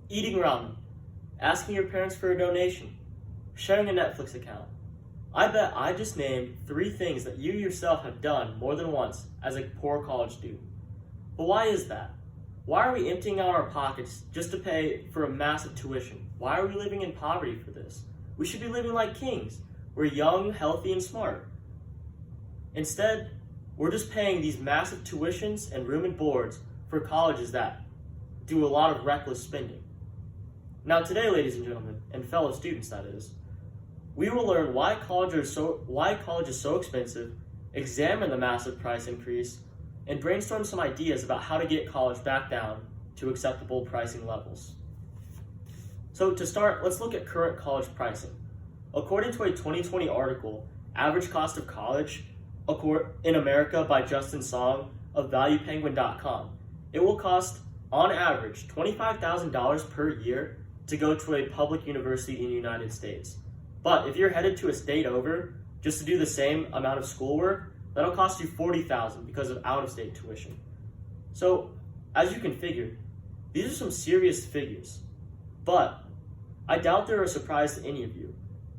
eating ramen, asking your parents for a donation, sharing a Netflix account. I bet I just named 3 things that you yourself have done more than once as a poor college student. But why is that? Why are we emptying out our pockets just to pay for a massive tuition? Why are we living in poverty for this? We should be living like kings. We're young, healthy, and smart. Instead, we're just paying these massive tuitions and room and boards for colleges that do a lot of reckless spending. Now today, ladies and gentlemen, and fellow students that is, we will learn why college is so expensive, examine the massive price increase, and brainstorm some ideas about how to get college back down to acceptable pricing levels. So to start, let's look at current college pricing. According to a 2020 article, Average Cost of College in America by Justin Song of ValuePenguin.com, it will cost, on average, $25,000 per year to go to a public university in the United States. But if you're headed to a state over just to do the same amount of schoolwork, that'll cost you $40,000 because of out-of-state tuition. So, as you can figure, these are some serious figures. But I doubt they're a surprise to any of you.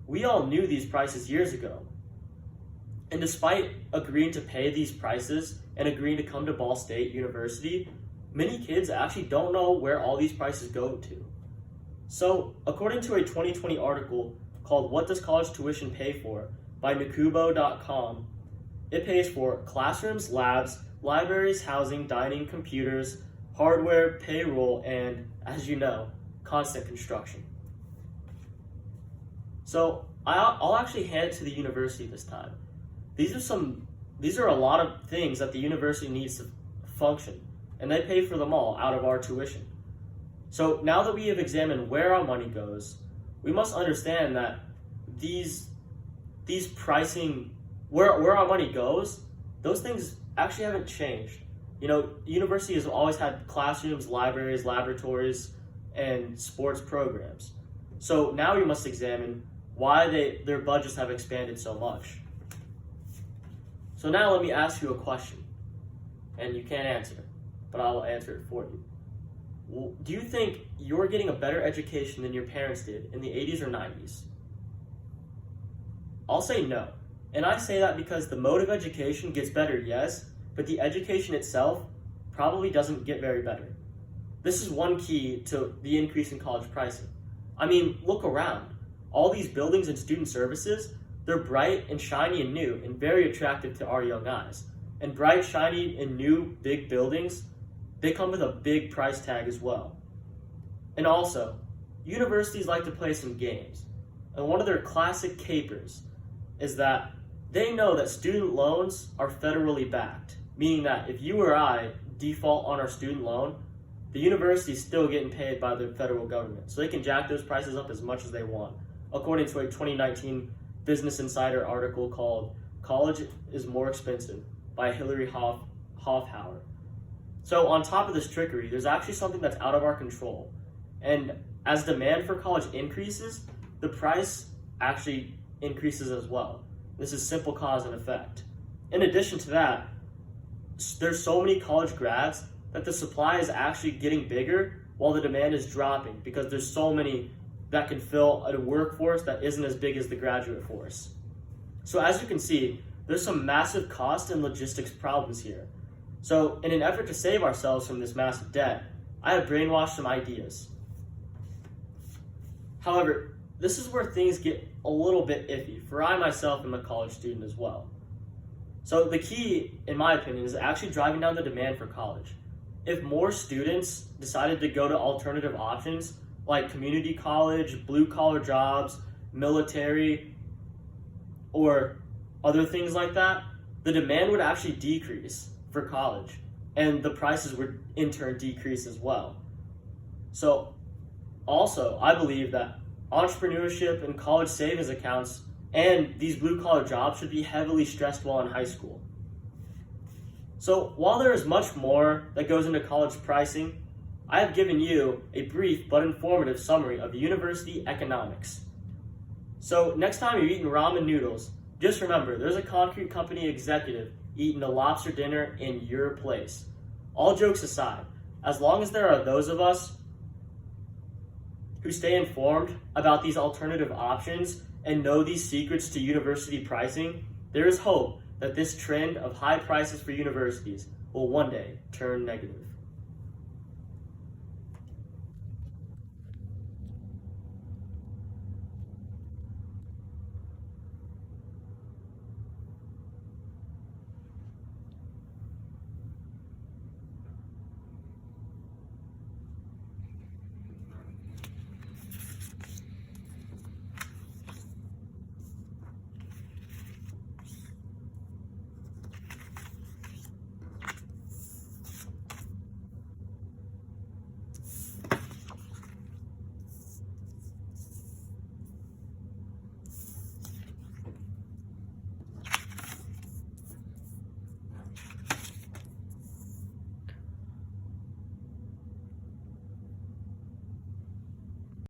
We all knew these prices years ago. And despite agreeing to pay these prices and agreeing to come to Ball State University, many kids actually don't know where all these prices go to. So, according to a 2020 article called What Does College Tuition Pay For by Nakubo.com, it pays for classrooms, labs, libraries, housing, dining, computers, hardware, payroll, and, as you know, constant construction. So, I'll actually hand it to the university this time. These are a lot of things that the university needs to function, and they pay for them all out of our tuition. So now that we have examined where our money goes, we must understand that these pricing, where our money goes, those things actually haven't changed. You know, university has always had classrooms, libraries, laboratories, and sports programs. So now we must examine why their budgets have expanded so much. So now let me ask you a question, and you can't answer, but I will answer it for you. Do you think you're getting a better education than your parents did in the 80s or 90s? I'll say no. And I say that because the mode of education gets better, yes, but the education itself probably doesn't get very better. This is one key to the increase in college pricing. I mean, look around. All these buildings and student services, they're bright and shiny and new and very attractive to our young eyes. And bright, shiny, and new big buildings, they come with a big price tag as well. And also, universities like to play some games. And one of their classic capers is that they know that student loans are federally backed, meaning that if you or I default on our student loan, the university is still getting paid by the federal government. So they can jack those prices up as much as they want, according to a 2019 Business Insider article called College is More Expensive by Hillary Hofhauer. So on top of this trickery, there's actually something that's out of our control. And as demand for college increases, the price actually increases as well. This is simple cause and effect. In addition to that, there's so many college grads that the supply is actually getting bigger while the demand is dropping because there's so many that can fill a workforce that isn't as big as the graduate force. So as you can see, there's some massive cost and logistics problems here. So in an effort to save ourselves from this massive debt, I have brainwashed some ideas. However, this is where things get a little bit iffy, for I myself am a college student as well. So the key, in my opinion, is actually driving down the demand for college. If more students decided to go to alternative options like community college, blue-collar jobs, military, or other things like that, the demand would actually decrease for college, and the prices would in turn decrease as well. So also, I believe that entrepreneurship and college savings accounts and these blue-collar jobs should be heavily stressed while in high school. So while there is much more that goes into college pricing, I have given you a brief but informative summary of university economics. So next time you're eating ramen noodles, just remember there's a concrete company executive eating a lobster dinner in your place. All jokes aside, as long as there are those of us who stay informed about these alternative options and know these secrets to university pricing, there is hope that this trend of high prices for universities will one day turn negative.